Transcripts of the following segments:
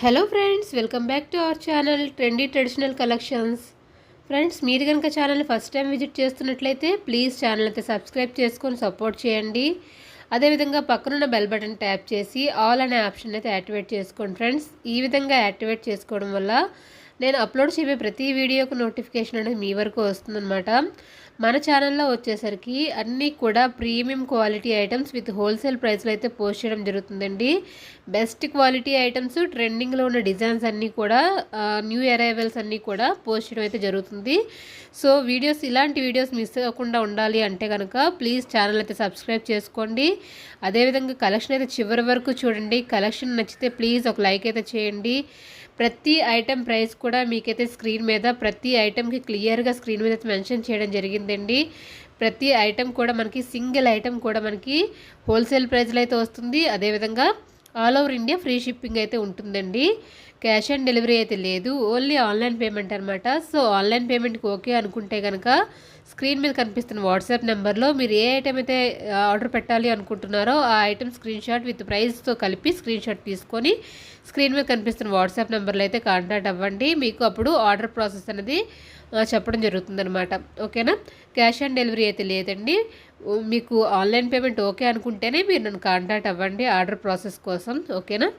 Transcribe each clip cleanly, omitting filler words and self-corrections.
Hello friends, welcome back to our channel trendy traditional collections. Friends, మీరు కనుక ఛానల్ని first time visit చేస్తున్నట్లయితే please channel అయితే subscribe చేసుకొని సపోర్ట్ చేయండి. అదేవిధంగా పక్కనున్న బెల్ బటన్ ట్యాప్ చేసి ఆల్ అనే ఆప్షన్ అయితే యాక్టివేట్ చేసుకోండి. ఫ్రెండ్స్, ఈ విధంగా యాక్టివేట్ చేసుకోవడం వల్ల నేను అప్లోడ్ చేయే ప్రతి వీడియోకు నోటిఫికేషన్ అనేది మీ వరకు వస్తుందన్నమాట. మన ఛానల్లో వచ్చేసరికి అన్నీ కూడా premium quality items with wholesale ప్రైస్లో అయితే పోస్ట్ చేయడం జరుగుతుందండి. బెస్ట్ క్వాలిటీ ఐటమ్స్, ట్రెండింగ్లో ఉన్న డిజైన్స్ అన్నీ కూడా, న్యూ అరైవల్స్ అన్నీ కూడా పోస్ట్ చేయడం అయితే జరుగుతుంది. సో ఇలాంటి వీడియోస్ మిస్ అవ్వకుండా ఉండాలి అంటే కనుక ప్లీజ్ ఛానల్ అయితే సబ్స్క్రైబ్ చేసుకోండి. అదేవిధంగా కలెక్షన్ అయితే చివరి వరకు చూడండి. కలెక్షన్ నచ్చితే ప్లీజ్ ఒక లైక్ అయితే చేయండి. ప్రతి ఐటెం ప్రైస్ కూడా మీకైతే స్క్రీన్ మీద, ప్రతి ఐటెంకి క్లియర్గా స్క్రీన్ మీద అయితే మెన్షన్ చేయడం జరిగిందండి. ప్రతి ఐటెం కూడా మనకి, సింగిల్ ఐటెం కూడా మనకి హోల్సేల్ ప్రైస్లో అయితే వస్తుంది. అదేవిధంగా all over India free shipping అయితే ఉంటుందండి. క్యాష్ ఆన్ డెలివరీ అయితే లేదు, ఓన్లీ ఆన్లైన్ పేమెంట్ అనమాట. సో ఆన్లైన్ పేమెంట్కి ఓకే అనుకుంటే కనుక స్క్రీన్ మీద కనిపిస్తున్న వాట్సాప్ నెంబర్లో మీరు ఏ ఐటెం అయితే ఆర్డర్ పెట్టాలి అనుకుంటున్నారో ఆ ఐటెం స్క్రీన్ షాట్ విత్ ప్రైస్తో కలిపి స్క్రీన్ షాట్ తీసుకొని స్క్రీన్ మీద కనిపిస్తున్న వాట్సాప్ నెంబర్లో అయితే కాంటాక్ట్ అవ్వండి. మీకు అప్పుడు ఆర్డర్ ప్రాసెస్ అనేది చెప్పడం జరుగుతుందనమాట. ఓకేనా? క్యాష్ ఆన్ డెలివరీ అయితే లేదండి. మీకు ఆన్లైన్ పేమెంట్ ఓకే అనుకుంటేనే మీరు నన్ను కాంటాక్ట్ అవ్వండి ఆర్డర్ ప్రాసెస్ కోసం. ఓకేనా?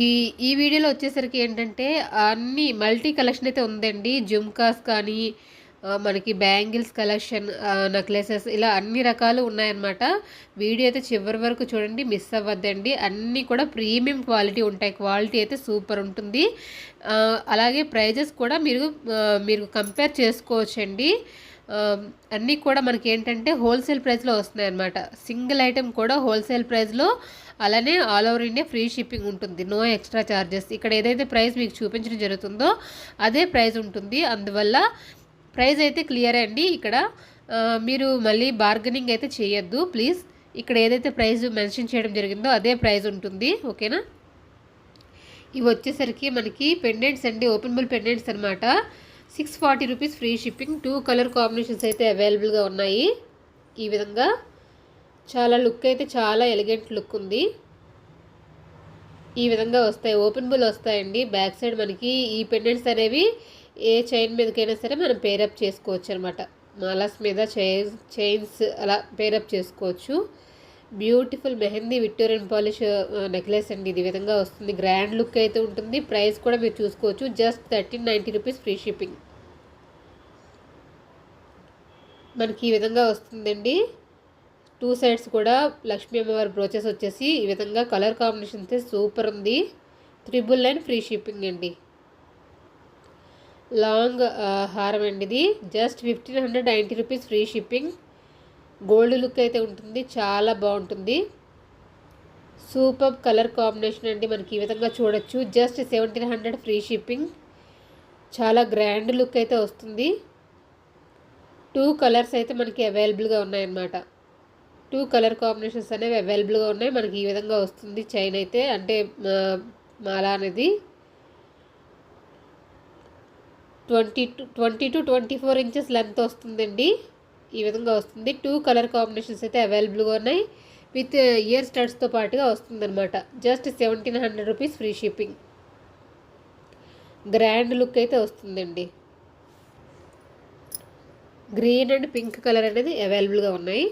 ఈ ఈ వీడియోలో వచ్చేసరికి ఏంటంటే అన్ని మల్టీ కలెక్షన్ అయితే ఉందండి. జుమ్కాస్ కానీ, మనకి బ్యాంగిల్స్ కలెక్షన్, నెక్లెసెస్, ఇలా అన్ని రకాలు ఉన్నాయన్నమాట. వీడియో అయితే చివరి వరకు చూడండి, మిస్ అవ్వద్దండి. అన్నీ కూడా ప్రీమియం క్వాలిటీ ఉంటాయి. క్వాలిటీ అయితే సూపర్ ఉంటుంది. అలాగే ప్రైజెస్ కూడా మీరు కంపేర్ చేసుకోవచ్చండి. అన్నీ కూడా మనకి ఏంటంటే హోల్సేల్ ప్రైస్లో వస్తున్నాయి అన్నమాట. సింగిల్ ఐటెం కూడా హోల్సేల్ ప్రైస్లో, అలానే all over India free shipping ఉంటుంది. No extra charges. ఇక్కడ ఏదైతే ప్రైస్ మీకు చూపించడం జరుగుతుందో అదే ప్రైస్ ఉంటుంది. అందువల్ల ప్రైస్ అయితే క్లియర్ అండి. ఇక్కడ మీరు మళ్ళీ బార్గెనింగ్ అయితే చేయొద్దు ప్లీజ్. ఇక్కడ ఏదైతే ప్రైస్ మెన్షన్ చేయడం జరిగిందో అదే ప్రైస్ ఉంటుంది. ఓకేనా? ఇవి వచ్చేసరికి మనకి పెండెంట్స్ అండి, ఓపెనబుల్ పెండెంట్స్ అనమాట. 640 rupees free shipping. 2 colour combinations అయితే అవైలబుల్గా ఉన్నాయి. ఈ విధంగా చాలా లుక్ అయితే చాలా ఎలిగెంట్ లుక్ ఉంది. ఈ విధంగా వస్తాయి, ఓపెనబుల్ వస్తాయండి. బ్యాక్ సైడ్ మనకి ఈ పెండెంట్స్ అనేవి ఏ చైన్ మీదకైనా సరే మనం పేరప్ చేసుకోవచ్చు అనమాట. మాలాస్ మీద చైన్స్ అలా పేరప్ చేసుకోవచ్చు. Beautiful mehndi Victorian polish necklace అండి. ఇది విధంగా వస్తుంది. గ్రాండ్ లుక్ అయితే ఉంటుంది. ప్రైస్ కూడా మీరు చూసుకోవచ్చు. Just 1390 rupees free shipping. మనకి ఈ విధంగా వస్తుందండి. 2 సైడ్స్ కూడా లక్ష్మీ అమ్మవారి బ్రోచెస్ వచ్చేసి ఈ విధంగా కలర్ కాంబినేషన్ అయితే సూపర్ ఉంది. 999 ఫ్రీ షిప్పింగ్ అండి. లాంగ్ హారం అండి. ఇది just 1590 rupees free shipping. Gold look అయితే ఉంటుంది, చాలా బాగుంటుంది. సూపర్ కలర్ కాంబినేషన్ అండి. మనకి ఈ విధంగా చూడొచ్చు. Just 1700 free shipping. చాలా గ్రాండ్ లుక్ అయితే వస్తుంది. 2 కలర్స్ అయితే మనకి అవైలబుల్గా ఉన్నాయన్నమాట. 2 కలర్ కాంబినేషన్స్ అనేవి అవైలబుల్గా ఉన్నాయి. మనకి ఈ విధంగా వస్తుంది చైన్ అయితే, అంటే మాల అనేది 20 to 24 ఇంచెస్ లెంత్ వస్తుందండి. ఈ విధంగా వస్తుంది. 2 కలర్ కాంబినేషన్స్ అయితే అవైలబుల్గా ఉన్నాయి. విత్ ఇయర్ స్టడ్స్తో పాటుగా వస్తుందన్నమాట. Just 1700 rupees free shipping. Grand look అయితే వస్తుందండి. గ్రీన్ అండ్ పింక్ కలర్ అనేది అవైలబుల్గా ఉన్నాయి.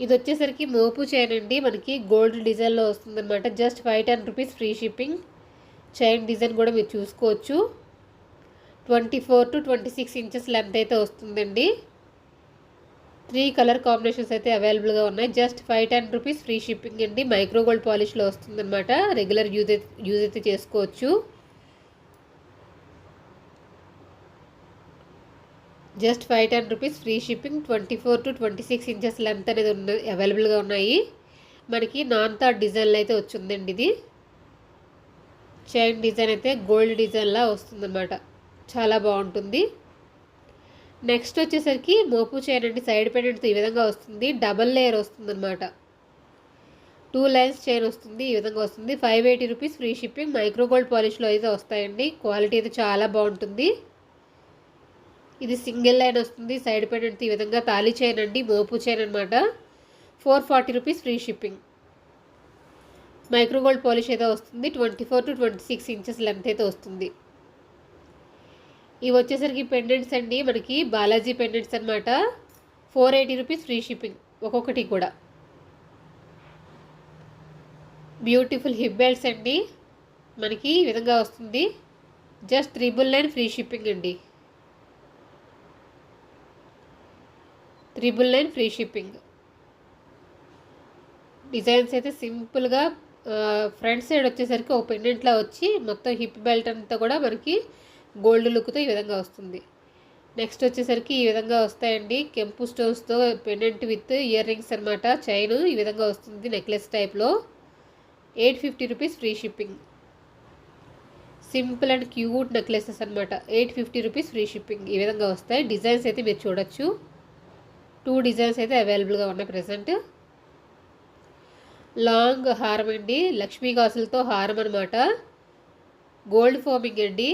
ఇది వచ్చేసరికి మోపు చైన్ అండి. మనకి గోల్డ్ డిజైన్లో వస్తుందన్నమాట. Just 510 rupees free shipping. Chain design కూడా మీరు చూసుకోవచ్చు. 24 to 26 ఇంచెస్ లెంత్ అయితే వస్తుందండి. 3 కలర్ కాంబినేషన్స్ అయితే అవైలబుల్గా ఉన్నాయి. జస్ట్ 510 రూపీస్ ఫ్రీ షిప్పింగ్ అండి. మైక్రో గోల్డ్ పాలిష్లో వస్తుందన్నమాట. రెగ్యులర్ యూజ్ అయితే చేసుకోవచ్చు. Just 510 rupees free shipping. 24 to 26 inches length అనేది అవైలబుల్గా ఉన్నాయి. మనకి నాన్ థాట్ డిజైన్లో అయితే వచ్చిందండి. ఇది చైన్ డిజైన్ అయితే గోల్డ్ డిజైన్లా వస్తుందన్నమాట. చాలా బాగుంటుంది. నెక్స్ట్ వచ్చేసరికి మోపు చైన్ అండి. సైడ్ పెండెంట్తో ఈ విధంగా వస్తుంది. డబల్ లేయర్ వస్తుందన్నమాట. 2 లైన్స్ చైన్ వస్తుంది. ఈ విధంగా వస్తుంది. 580 rupees free shipping. Micro gold పాలిష్లో అయితే వస్తాయండి. క్వాలిటీ అయితే చాలా బాగుంటుంది. ఇది సింగిల్ లైన్ వస్తుంది. సైడ్ పెండెంట్తో ఈ విధంగా తాళీ చైన్ అండి, మోపు చైన్ అనమాట. 440 rupees free shipping. Micro gold polish అయితే వస్తుంది. 24 to 26 ఇంచెస్ లెంత్ అయితే వస్తుంది. ఇవి వచ్చేసరికి పెండెంట్స్ అండి, మనకి బాలాజీ పెండెంట్స్ అనమాట. 480 రూపీస్ ఫ్రీ షిప్పింగ్ ఒక్కొక్కటి కూడా. బ్యూటిఫుల్ హిప్ బెల్ట్స్ అండి, మనకి ఈ విధంగా వస్తుంది. జస్ట్ 999 ఫ్రీ షిప్పింగ్ అండి. 999 ఫ్రీ షిప్పింగ్. డిజైన్స్ అయితే సింపుల్గా ఫ్రంట్ సైడ్ వచ్చేసరికి ఒక పెండెంట్లా వచ్చి మొత్తం హిప్ బెల్ట్ అంతా కూడా మనకి గోల్డ్ లుక్తో ఈ విధంగా వస్తుంది. నెక్స్ట్ వచ్చేసరికి ఈ విధంగా వస్తాయండి, కెంపు స్టోన్స్తో పెండెంట్ విత్ ఇయర్ రింగ్స్ అనమాట. చైన్ ఈ విధంగా వస్తుంది నెక్లెస్ టైప్లో. 850 rupees free shipping. Simple and cute necklaces అనమాట. 850 రూపీస్ ఫ్రీ షిప్పింగ్. ఈ విధంగా వస్తాయి. డిజైన్స్ అయితే మీరు చూడొచ్చు. 2 డిజైన్స్ అయితే అవైలబుల్గా ఉన్నాయి ప్రజెంట్. లాంగ్ హారం అండి, లక్ష్మీ గాజులతో హారం అనమాట. గోల్డ్ ఫోమింగ్ అండి,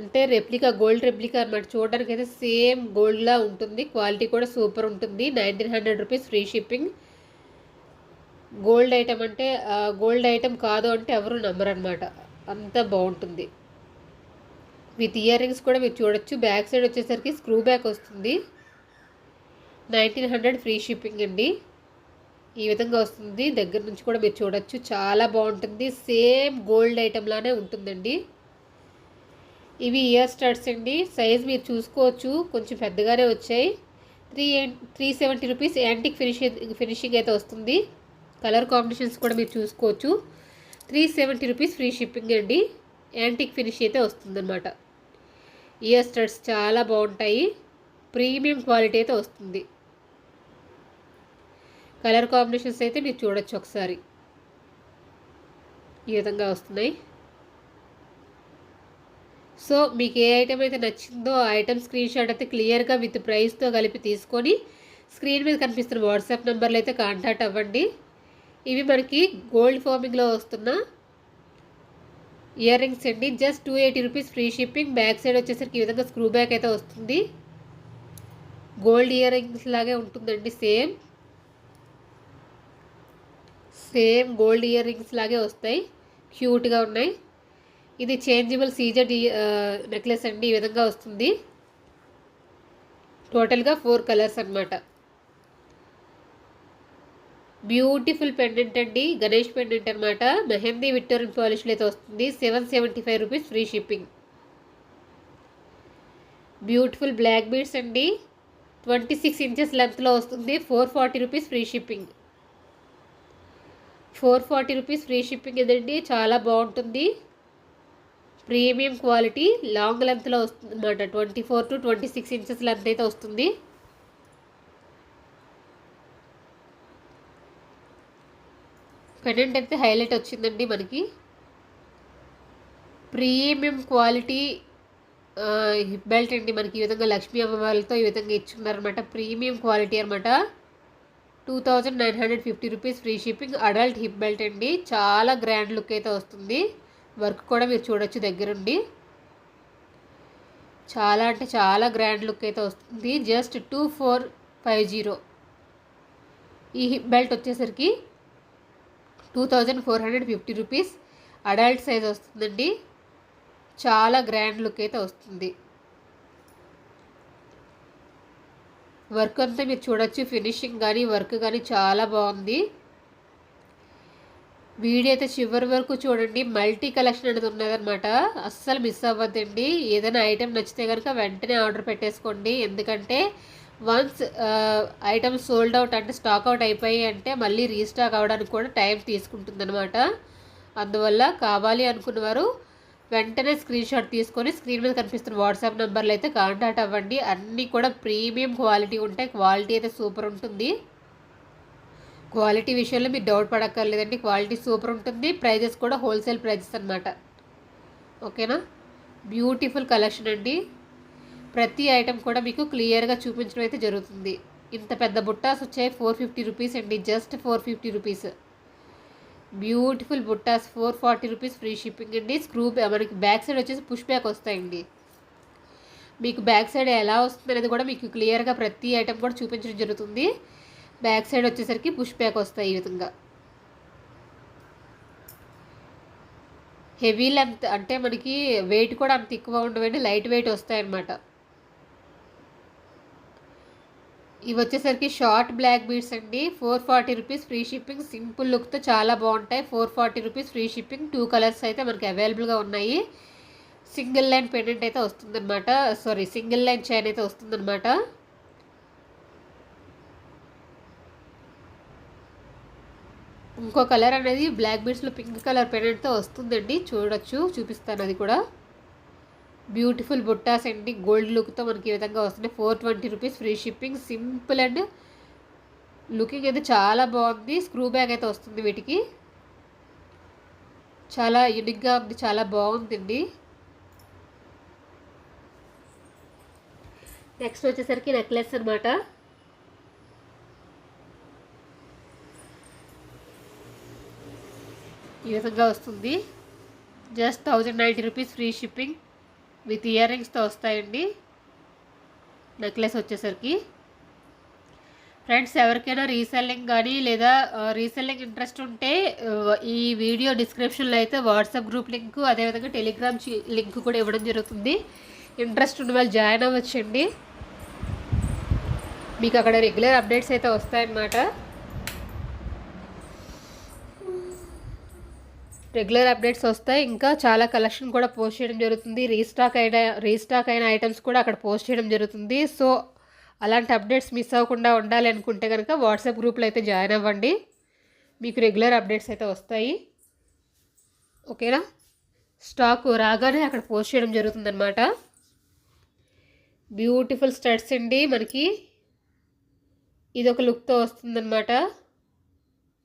అంటే రెప్లికా, గోల్డ్ రెప్లికా అనమాట. చూడడానికి అయితే సేమ్ గోల్డ్లా ఉంటుంది. క్వాలిటీ కూడా సూపర్ ఉంటుంది. 1900 rupees free shipping. Gold item అంటే గోల్డ్ ఐటమ్ కాదు అంటే ఎవరు నమ్మరు అనమాట, అంత బాగుంటుంది. విత్ ఇయర్ రింగ్స్ కూడా మీరు చూడొచ్చు. బ్యాక్ సైడ్ వచ్చేసరికి స్క్రూ బ్యాక్ వస్తుంది. 1900 ఫ్రీ షిప్పింగ్ అండి. ఈ విధంగా వస్తుంది. దగ్గర నుంచి కూడా మీరు చూడొచ్చు, చాలా బాగుంటుంది. సేమ్ గోల్డ్ ఐటమ్ లానే ఉంటుందండి. ఇవి ఇయర్ స్టడ్స్ అండి. సైజ్ మీరు చూసుకోవచ్చు, కొంచెం పెద్దగానే వచ్చాయి. 370 రూపీస్ యాంటిక్ ఫినిషింగ్ అయితే వస్తుంది. కలర్ కాంబినేషన్స్ కూడా మీరు చూసుకోవచ్చు. 370 రూపీస్ ఫ్రీ షిప్పింగ్ అండి. యాంటిక్ ఫినిష్ అయితే వస్తుందన్నమాట. ఇయర్ స్టడ్స్ చాలా బాగుంటాయి. ప్రీమియం క్వాలిటీ అయితే వస్తుంది. కలర్ కాంబినేషన్స్ అయితే మీరు చూడొచ్చు ఒకసారి. ఈ విధంగా వస్తున్నాయి. సో మీకు ఏ ఐటెం అయితే నచ్చిందో ఆ ఐటెం స్క్రీన్ షాట్ అయితే క్లియర్గా విత్ ప్రైస్తో కలిపి తీసుకొని స్క్రీన్ మీద కనిపిస్తున్న వాట్సాప్ నెంబర్లో అయితే కాంటాక్ట్ అవ్వండి. ఇవి మనకి గోల్డ్ ఫార్మింగ్లో వస్తున్న ఇయర్ రింగ్స్ అండి. Just 280 rupees free shipping. Back side వచ్చేసరికి ఈ విధంగా స్క్రూ బ్యాక్ అయితే వస్తుంది. గోల్డ్ ఇయర్ రింగ్స్ లాగే ఉంటుందండి. సేమ్ గోల్డ్ ఇయర్ రింగ్స్ లాగే వస్తాయి. క్యూట్గా ఉన్నాయి. ఇది చేంజబుల్ సీజెడ్ నెక్లెస్ అండి. ఈ విధంగా వస్తుంది. టోటల్గా 4 కలర్స్ అనమాట. బ్యూటిఫుల్ పెండెంట్ అండి, గణేష్ పెండెంట్ అనమాట. మెహందీ విక్టోరియన్ పాలిష్లో అయితే వస్తుంది. 775 rupees free shipping. Beautiful black beads అండి, 26 ఇంచెస్ లెంత్లో వస్తుంది. 440 rupees free shipping. 440 rupees free shipping ఇదండి. చాలా బాగుంటుంది. ప్రీమియం క్వాలిటీ, లాంగ్ లెంత్లో వస్తుంది అనమాట. 24 to 26 ఇంచెస్ లెంత్ అయితే వస్తుంది. పెండెంట్ అయితే హైలైట్ వచ్చిందండి మనకి. ప్రీమియం క్వాలిటీ హిప్ బెల్ట్ అండి. మనకి ఈ విధంగా లక్ష్మీ అమ్మవారితో ఈ విధంగా ఇచ్చున్నారనమాట. ప్రీమియం క్వాలిటీ అనమాట. 2950 rupees free shipping. Adult hip belt అండి. చాలా గ్రాండ్ లుక్ అయితే వస్తుంది. వర్క్ కూడా మీరు చూడొచ్చు దగ్గరుండి. చాలా అంటే చాలా గ్రాండ్ లుక్ అయితే వస్తుంది. జస్ట్ 2450. ఈ హిప్ బెల్ట్ వచ్చేసరికి 2450 రూపీస్. అడల్ట్ సైజ్ వస్తుందండి. చాలా గ్రాండ్ లుక్ అయితే వస్తుంది. వర్క్ అంతా మీరు చూడొచ్చు. ఫినిషింగ్ కానీ వర్క్ కానీ చాలా బాగుంది. వీడియో అయితే చివరి వరకు చూడండి. మల్టీ కలెక్షన్ అనేది ఉన్నదన్నమాట. అస్సలు మిస్ అవ్వద్దండి. ఏదైనా ఐటెం నచ్చితే కనుక వెంటనే ఆర్డర్ పెట్టేసుకోండి. ఎందుకంటే వన్స్ ఐటమ్ సోల్డ్ అవుట్ అంటే స్టాక్ అవుట్ అయిపోయి అంటే మళ్ళీ రీస్టాక్ అవ్వడానికి కూడా టైం తీసుకుంటుంది అనమాట. అందువల్ల కావాలి అనుకున్నవారు వెంటనే స్క్రీన్ షాట్ తీసుకొని స్క్రీన్ మీద కనిపిస్తున్న వాట్సాప్ నెంబర్లో అయితే కాంటాక్ట్ అవ్వండి. అన్నీ కూడా ప్రీమియం క్వాలిటీ ఉంటాయి. క్వాలిటీ అయితే సూపర్ ఉంటుంది. క్వాలిటీ విషయంలో మీరు డౌట్ పడక్కర్లేదండి. క్వాలిటీ సూపర్ ఉంటుంది. ప్రైజెస్ కూడా హోల్సేల్ ప్రైజెస్ అనమాట. ఓకేనా. బ్యూటిఫుల్ కలెక్షన్ అండి. ప్రతి ఐటెం కూడా మీకు క్లియర్గా చూపించడం అయితే జరుగుతుంది. ఇంత పెద్ద బుట్టాస్ వచ్చాయి. 450 రూపీస్ అండి. Just 450 rupees. బ్యూటిఫుల్ బుట్టాస్ 440 రూపీస్ ఫ్రీ షిప్పింగ్ అండి. స్క్రూ మనకి బ్యాక్ సైడ్ వచ్చేసి పుష్ బ్యాక్ వస్తాయండి. మీకు బ్యాక్ సైడ్ ఎలా వస్తుంది అనేది కూడా మీకు క్లియర్గా ప్రతి ఐటెం కూడా చూపించడం జరుగుతుంది. బ్యాక్ సైడ్ వచ్చేసరికి పుష్ బ్యాక్ వస్తాయి ఈ విధంగా. హెవీ లెంత్ అంటే మనకి వెయిట్ కూడా అంత ఎక్కువ ఉండవండి, లైట్ వెయిట్ వస్తాయన్నమాట. ఇవి వచ్చేసరికి షార్ట్ బ్లాక్ బీడ్స్ అండి. 440 రూపీస్ ఫ్రీ షిప్పింగ్. సింపుల్ లుక్తో చాలా బాగుంటాయి. 440 రూపీస్ ఫ్రీ షిప్పింగ్. 2 కలర్స్ అయితే మనకి అవైలబుల్గా ఉన్నాయి. సింగిల్ లైన్ పెండెంట్ అయితే వస్తుందన్నమాట, సారీ సింగిల్ లైన్ చైన్ అయితే వస్తుందన్నమాట. ఇంకో కలర్ అనేది బ్లాక్ బీడ్స్లో పింక్ కలర్ పెండెంట్తో వస్తుందండి, చూడొచ్చు, చూపిస్తాను అది కూడా. బ్యూటిఫుల్ బుట్టాస్ అండి, గోల్డ్ లుక్తో మనకి ఈ విధంగా వస్తున్నాయి. 420 rupees free shipping. Simple and looking అయితే చాలా బాగుంది. స్క్రూ బ్యాగ్ అయితే వస్తుంది వీటికి. చాలా యూనిక్గా ఉంది, చాలా బాగుందండి. నెక్స్ట్ వచ్చేసరికి నెక్లెస్ అనమాట. ఈ విధంగా వస్తుంది. Just 1090 rupees free shipping with ear రింగ్స్తో వస్తాయండి నెక్లెస్ వచ్చేసరికి. ఫ్రెండ్స్, ఎవరికైనా రీసెల్లింగ్ కానీ లేదా రీసెల్లింగ్ ఇంట్రెస్ట్ ఉంటే ఈ వీడియో డిస్క్రిప్షన్లో అయితే వాట్సాప్ గ్రూప్ లింక్, అదేవిధంగా టెలిగ్రామ్ లింక్ కూడా ఇవ్వడం జరుగుతుంది. ఇంట్రెస్ట్ ఉన్న వాళ్ళు జాయిన్ అవ్వచ్చండి. మీకు అక్కడ రెగ్యులర్ అప్డేట్స్ అయితే వస్తాయన్నమాట. రెగ్యులర్ అప్డేట్స్ వస్తాయి. ఇంకా చాలా కలెక్షన్ కూడా పోస్ట్ చేయడం జరుగుతుంది. రీస్టాక్ అయిన ఐటమ్స్ కూడా అక్కడ పోస్ట్ చేయడం జరుగుతుంది. సో అలాంటి అప్డేట్స్ మిస్ అవ్వకుండా ఉండాలి అనుకుంటే కనుక వాట్సాప్ గ్రూప్లో అయితే జాయిన్ అవ్వండి. మీకు రెగ్యులర్ అప్డేట్స్ అయితే వస్తాయి. ఓకేనా? స్టాక్ రాగానే అక్కడ పోస్ట్ చేయడం జరుగుతుందన్నమాట. బ్యూటిఫుల్ స్టడ్స్ అండి. మనకి ఇదొక లుక్తో వస్తుందన్నమాట.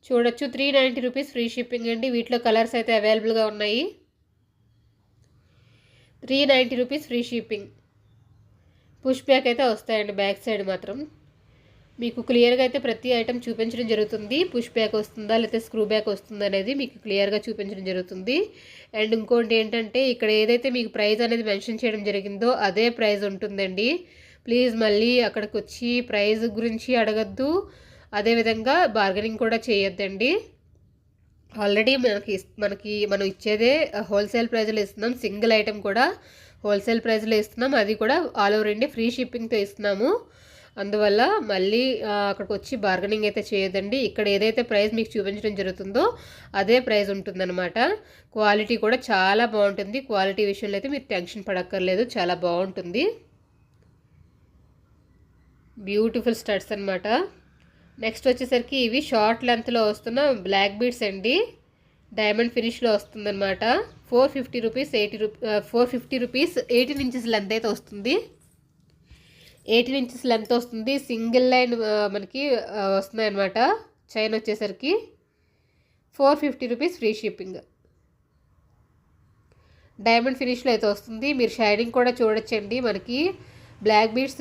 చూడొచ్చు. 390 రూపీస్ ఫ్రీ షిప్పింగ్ అండి. వీటిలో కలర్స్ అయితే అవైలబుల్గా ఉన్నాయి. 390 rupees free shipping. Push back అయితే వస్తాయండి బ్యాక్ సైడ్ మాత్రం. మీకు క్లియర్గా అయితే ప్రతి ఐటెం చూపించడం జరుగుతుంది. పుష్ బ్యాక్ వస్తుందా లేకపోతే స్క్రూ బ్యాక్ వస్తుందా అనేది మీకు క్లియర్గా చూపించడం జరుగుతుంది. అండ్ ఇంకోటి ఏంటంటే ఇక్కడ ఏదైతే మీకు ప్రైస్ అనేది మెన్షన్ చేయడం జరిగిందో అదే ప్రైస్ ఉంటుందండి. ప్లీజ్ మళ్ళీ అక్కడికి వచ్చి ప్రైస్ గురించి అడగద్దు, అదేవిధంగా బార్గెనింగ్ కూడా చేయొద్దండి. ఆల్రెడీ మనం ఇచ్చేదే హోల్సేల్ ప్రైస్లో ఇస్తున్నాం. సింగిల్ ఐటెం కూడా హోల్సేల్ ప్రైస్లో ఇస్తున్నాం, అది కూడా ఆల్ ఓవర్ ఇండియా ఫ్రీ షిప్పింగ్తో ఇస్తున్నాము. అందువల్ల మళ్ళీ అక్కడికి వచ్చి బార్గెనింగ్ అయితే చేయొద్దండి. ఇక్కడ ఏదైతే ప్రైస్ మీకు చూపించడం జరుగుతుందో అదే ప్రైస్ ఉంటుందన్నమాట. క్వాలిటీ కూడా చాలా బాగుంటుంది. క్వాలిటీ విషయంలో అయితే మీరు టెన్షన్ పడక్కర్లేదు, చాలా బాగుంటుంది. బ్యూటిఫుల్ స్టడ్స్ అనమాట. నెక్స్ట్ వచ్చేసరికి ఇవి షార్ట్ లెంత్లో వస్తున్న బ్లాక్ బీడ్స్ అండి. డైమండ్ ఫినిష్లో వస్తుందన్నమాట. 450 రూపీస్ 450 రూపీస్ 18 ఇంచెస్ లెంత్ అయితే వస్తుంది. 18 ఇంచెస్ లెంత్ వస్తుంది. సింగిల్ లైన్ మనకి వస్తున్నాయి అన్నమాట. చైన్ వచ్చేసరికి 450 రూపీస్ ఫ్రీ షిప్పింగ్. డైమండ్ ఫినిష్లో అయితే వస్తుంది. మీరు షైనింగ్ కూడా చూడొచ్చండి. మనకి బ్లాక్ బీడ్స్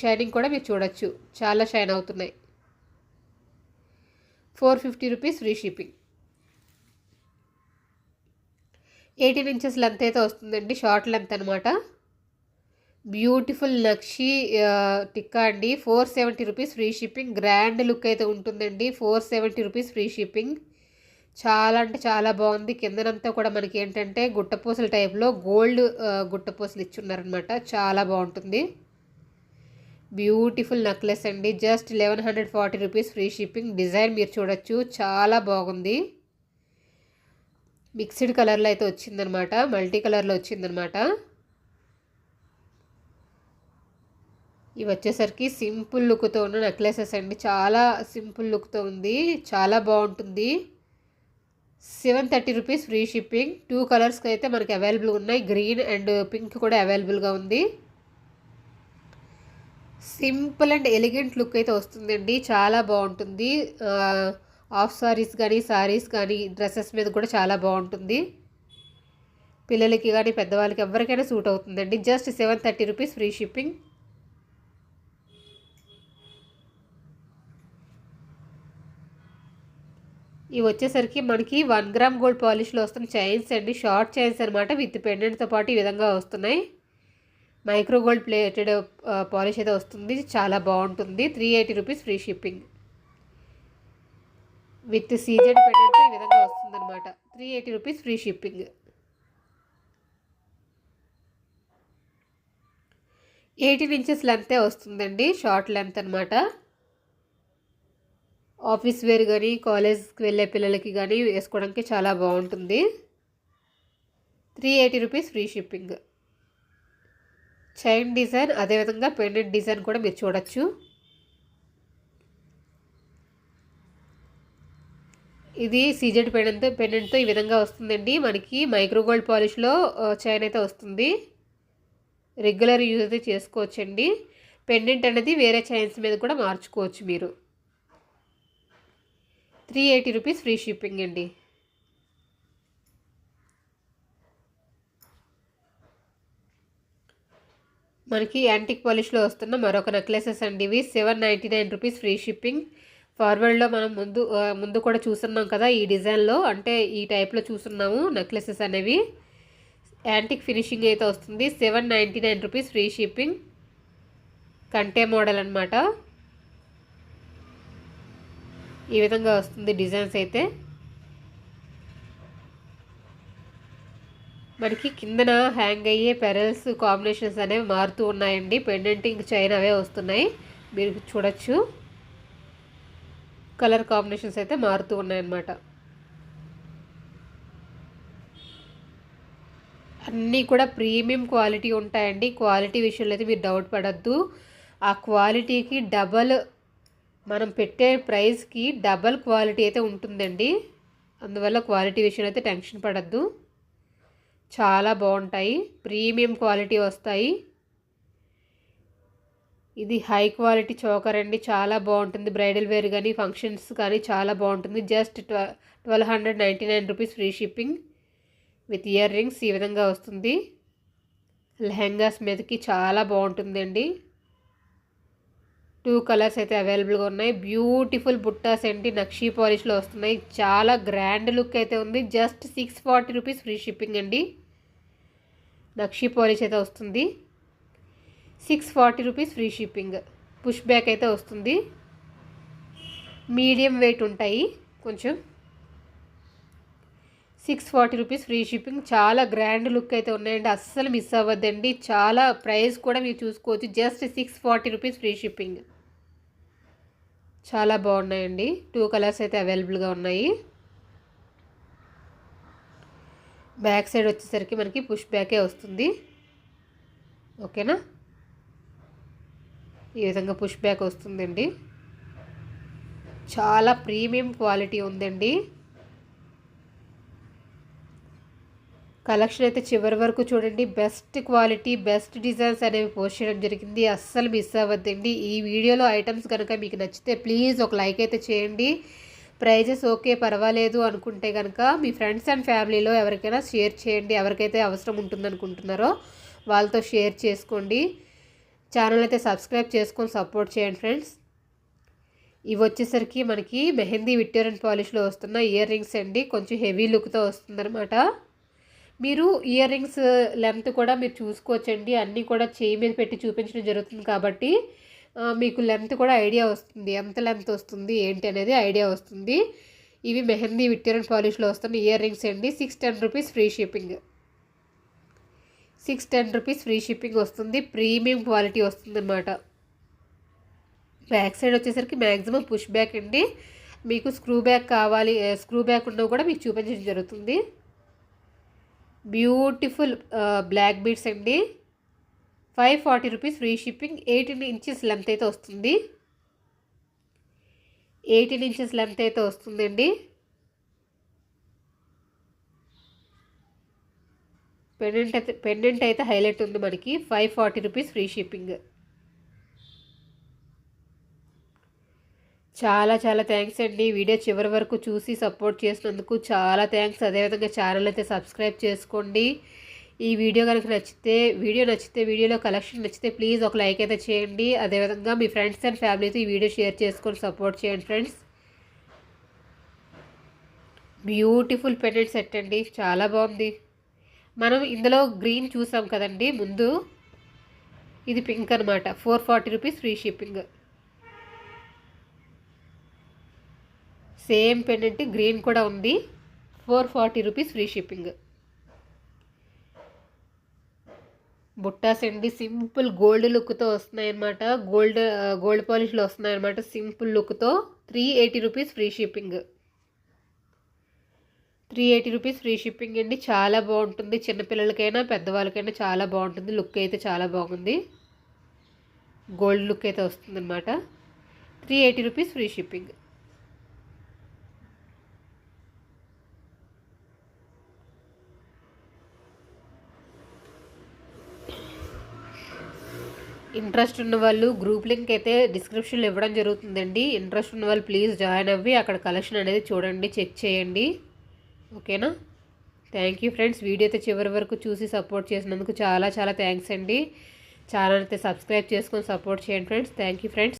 షైనింగ్ కూడా మీరు చూడొచ్చు, చాలా షైన్ అవుతున్నాయి. 450 rupees free shipping. 18 inches length అయితే వస్తుందండి, షార్ట్ లెంత్ అనమాట. బ్యూటిఫుల్ నక్షి టిక్కా అండి. 470 rupees free shipping. Grand look అయితే ఉంటుందండి. 470 రూపీస్ ఫ్రీ షిప్పింగ్. చాలా అంటే చాలా బాగుంది. కిందనంతా కూడా మనకి ఏంటంటే గుట్టపూసల టైప్లో గోల్డ్ గుట్టపూసలు ఇచ్చున్నారనమాట. చాలా బాగుంటుంది. బ్యూటిఫుల్ నెక్లెస్ అండి. Just 1140 rupees free shipping. Design మీరు చూడొచ్చు, చాలా బాగుంది. మిక్స్డ్ కలర్లో అయితే వచ్చిందనమాట, మల్టీ కలర్లో వచ్చిందనమాట. ఇవి వచ్చేసరికి సింపుల్ లుక్తో ఉన్న నెక్లెసెస్ అండి. చాలా సింపుల్ లుక్తో ఉంది, చాలా బాగుంటుంది. 730 రూపీస్ ఫ్రీ షిప్పింగ్. 2 కలర్స్కి అయితే మనకి అవైలబుల్గా ఉన్నాయి. గ్రీన్ అండ్ పింక్ కూడా అవైలబుల్గా ఉంది. సింపుల్ అండ్ ఎలిగెంట్ లుక్ అయితే వస్తుందండి, చాలా బాగుంటుంది. హాఫ్ సారీస్ కానీ సారీస్ కానీ డ్రెస్సెస్ మీద కూడా చాలా బాగుంటుంది. పిల్లలకి కానీ పెద్దవాళ్ళకి ఎవరికైనా సూట్ అవుతుందండి. Just 730 rupees free shipping. ఇవి వచ్చేసరికి మనకి 1 గ్రామ్ గోల్డ్ పాలిష్లో వస్తున్న చైన్స్ అండి. షార్ట్ చైన్స్ అనమాట, విత్ పెండెంట్తో పాటు ఈ విధంగా వస్తున్నాయి. మైక్రో గోల్డ్ ప్లేటెడ్ పాలిష్ అయితే వస్తుంది, చాలా బాగుంటుంది. 380 rupees free shipping. With CZ పెండెంట్తో ఈ విధంగా వస్తుంది అనమాట. 380 రూపీస్ ఫ్రీ షిప్పింగ్. 18 ఇంచెస్ లెంతే వస్తుందండి, షార్ట్ లెంత్ అనమాట. ఆఫీస్ వేర్ కానీ కాలేజ్కి వెళ్ళే పిల్లలకి కానీ వేసుకోవడానికి చాలా బాగుంటుంది. 380 rupees free shipping. Chain design అదేవిధంగా పెండెంట్ డిజైన్ కూడా మీరు చూడొచ్చు. ఇది సీజెడ్ పెండెంట్తో ఈ విధంగా వస్తుందండి. మనకి మైక్రో గోల్డ్ పాలిష్లో చైన్ అయితే వస్తుంది. రెగ్యులర్ యూజ్ అయితే చేసుకోవచ్చండి. పెండెంట్ అనేది వేరే చైన్స్ మీద కూడా మార్చుకోవచ్చు మీరు. 380 రూపీస్ ఫ్రీ షిప్పింగ్ అండి. మనకి యాంటిక్ పాలిష్లో వస్తున్న మరొక నెక్లెసెస్ అండి ఇవి. 799 రూపీస్ ఫ్రీ షిప్పింగ్. ఫార్వర్డ్లో మనం ముందు కూడా చూస్తున్నాం కదా ఈ డిజైన్లో, అంటే ఈ టైప్లో చూస్తున్నాము నెక్లెసెస్ అనేవి. యాంటిక్ ఫినిషింగ్ అయితే వస్తుంది. 799 రూపీస్ ఫ్రీ షిప్పింగ్. కంటే మోడల్ అనమాట. ఈ విధంగా వస్తుంది డిజైన్స్ అయితే. మనకి కిందన హ్యాంగ్ అయ్యే పెరల్స్ కాంబినేషన్స్ అనేవి మారుతూ ఉన్నాయండి. పెండెంటింగ్ చైన్ అవే వస్తున్నాయి, మీరు చూడొచ్చు. కలర్ కాంబినేషన్స్ అయితే మారుతూ ఉన్నాయన్నమాట. అన్నీ కూడా ప్రీమియం క్వాలిటీ ఉంటాయండి. క్వాలిటీ విషయంలో అయితే మీరు డౌట్ పడద్దు. ఆ క్వాలిటీకి డబల్, మనం పెట్టే ప్రైస్కి డబల్ క్వాలిటీ అయితే ఉంటుందండి. అందువల్ల క్వాలిటీ విషయంలో అయితే టెన్షన్ పడద్దు. చాలా బాగుంటాయి, ప్రీమియం క్వాలిటీ వస్తాయి. ఇది హై క్వాలిటీ చోకర్ అండి, చాలా బాగుంటుంది. బ్రైడల్ వేర్ కానీ ఫంక్షన్స్ కానీ చాలా బాగుంటుంది. Just 1299 rupees free shipping with ear rings ఈ విధంగా వస్తుంది. లెహెంగాస్ మీదకి చాలా బాగుంటుందండి. 2 కలర్స్ అయితే అవైలబుల్గా ఉన్నాయి. బ్యూటిఫుల్ బుట్టాస్ అండి, నక్షీ పాలిష్లో వస్తున్నాయి. చాలా గ్రాండ్ లుక్ అయితే ఉంది. జస్ట్ 640 రూపీస్ ఫ్రీ షిప్పింగ్ అండి. నక్షీ పాలిష్ అయితే వస్తుంది. 640 rupees free shipping. Push back అయితే వస్తుంది. మీడియం వెయిట్ ఉంటాయి కొంచెం. 640 రూపీస్ ఫ్రీ షిప్పింగ్. చాలా గ్రాండ్ లుక్ అయితే ఉన్నాయండి, అస్సలు మిస్ అవ్వద్దండి. చాలా ప్రైస్ కూడా మీరు చూసుకోవచ్చు. Just 640 rupees free shipping. చాలా బాగున్నాయండి. 2 కలర్స్ అయితే అవైలబుల్గా ఉన్నాయి. బ్యాక్ సైడ్ వచ్చేసరికి మనకి పుష్ బ్యాకే వస్తుంది. ఓకేనా, ఈ విధంగా పుష్ బ్యాక్ వస్తుందండి. చాలా ప్రీమియం క్వాలిటీ ఉందండి. కలెక్షన్ అయితే చివరి వరకు చూడండి. బెస్ట్ క్వాలిటీ బెస్ట్ డిజైన్స్ అనేవి పోస్ట్ చేయడం జరిగింది, అస్సలు మిస్ అవ్వద్దండి. ఈ వీడియోలో ఐటమ్స్ కనుక మీకు నచ్చితే ప్లీజ్ ఒక లైక్ అయితే చేయండి. ప్రైజెస్ ఓకే పర్వాలేదు అనుకుంటే కనుక మీ ఫ్రెండ్స్ అండ్ ఫ్యామిలీలో ఎవరికైనా షేర్ చేయండి. ఎవరికైతే అవసరం ఉంటుందనుకుంటున్నారో వాళ్ళతో షేర్ చేసుకోండి. ఛానల్ అయితే సబ్స్క్రైబ్ చేసుకొని సపోర్ట్ చేయండి ఫ్రెండ్స్. ఇవి వచ్చేసరికి మనకి మెహందీ విక్టోరియన్ పాలిష్లో వస్తున్న ఇయర్ రింగ్స్ అండి. కొంచెం హెవీ లుక్తో వస్తుందన్నమాట. మీరు ఇయర్ రింగ్స్ లెంత్ కూడా మీరు చూసుకోవచ్చండి. అన్నీ కూడా చేయి మీద పెట్టి చూపించడం జరుగుతుంది కాబట్టి మీకు లెంత్ కూడా ఐడియా వస్తుంది, ఎంత లెంత్ వస్తుంది ఏంటి అనేది ఐడియా వస్తుంది. ఇవి మెహందీ విక్టోరియన్ పాలిష్లో వస్తున్న ఇయర్ రింగ్స్ అండి. 610 rupees free shipping. 610 rupees free shipping వస్తుంది. ప్రీమియం క్వాలిటీ వస్తుందన్నమాట. బ్యాక్ సైడ్ వచ్చేసరికి మ్యాక్సిమం పుష్ బ్యాక్ అండి. మీకు స్క్రూ బ్యాక్ కావాలి, స్క్రూ బ్యాక్ ఉన్నవి కూడా మీకు చూపించడం జరుగుతుంది. బ్యూటిఫుల్ బ్లాక్ బీడ్స్ అండి. 540 rupees free shipping. 18 inches length అయితే వస్తుంది. 18 ఇంచెస్ లెంత్ అయితే వస్తుందండి. పెండెంట్ అయితే హైలైట్ ఉంది మనకి. 540 రూపీస్ ఫ్రీ షిప్పింగ్. చాలా చాలా థ్యాంక్స్ అండి. వీడియో చివరి వరకు చూసి సపోర్ట్ చేసినందుకు చాలా థ్యాంక్స్. అదేవిధంగా ఛానల్ అయితే సబ్స్క్రైబ్ చేసుకోండి. ఈ వీడియో కనుక నచ్చితే వీడియోలో కలెక్షన్ నచ్చితే ప్లీజ్ ఒక లైక్ అయితే చేయండి. అదేవిధంగా మీ ఫ్రెండ్స్ అండ్ ఫ్యామిలీతో ఈ వీడియో షేర్ చేసుకొని సపోర్ట్ చేయండి ఫ్రెండ్స్. బ్యూటిఫుల్ పెండెంట్ సెట్ అండి, చాలా బాగుంది. మనం ఇందులో గ్రీన్ చూసాం కదండి ముందు, ఇది పింక్ అనమాట. 440 rupees free shipping. Same pendant green కూడా ఉంది. 440 రూపీస్ ఫ్రీ షిప్పింగ్. బుట్టాస్ అండి సింపుల్ గోల్డ్ లుక్తో వస్తున్నాయి అన్నమాట. గోల్డ్ పాలిష్లో వస్తున్నాయి అన్నమాట. సింపుల్ లుక్తో 380 rupees free shipping. 380 rupees free shipping అండి. చాలా బాగుంటుంది, చిన్నపిల్లలకైనా పెద్దవాళ్ళకైనా చాలా బాగుంటుంది. లుక్ అయితే చాలా బాగుంది, గోల్డ్ లుక్ అయితే వస్తుంది అన్నమాట. 380 రూపీస్ ఫ్రీ షిప్పింగ్. ఇంట్రెస్ట్ ఉన్న వాళ్ళు గ్రూప్ లింక్ అయితే డిస్క్రిప్షన్లో ఇవ్వడం జరుగుతుందండి. ఇంట్రెస్ట్ ఉన్న వాళ్ళు ప్లీజ్ జాయిన్ అవ్వి అక్కడ కలెక్షన్ అనేది చూడండి, చెక్ చేయండి. ఓకేనా? Thank you friends. వీడియో అయితే చివరి వరకు చూసి సపోర్ట్ చేసినందుకు చాలా చాలా థ్యాంక్స్ అండి. ఛానల్ అయితే సబ్స్క్రైబ్ చేసుకొని సపోర్ట్ చేయండి ఫ్రెండ్స్. Thank you friends.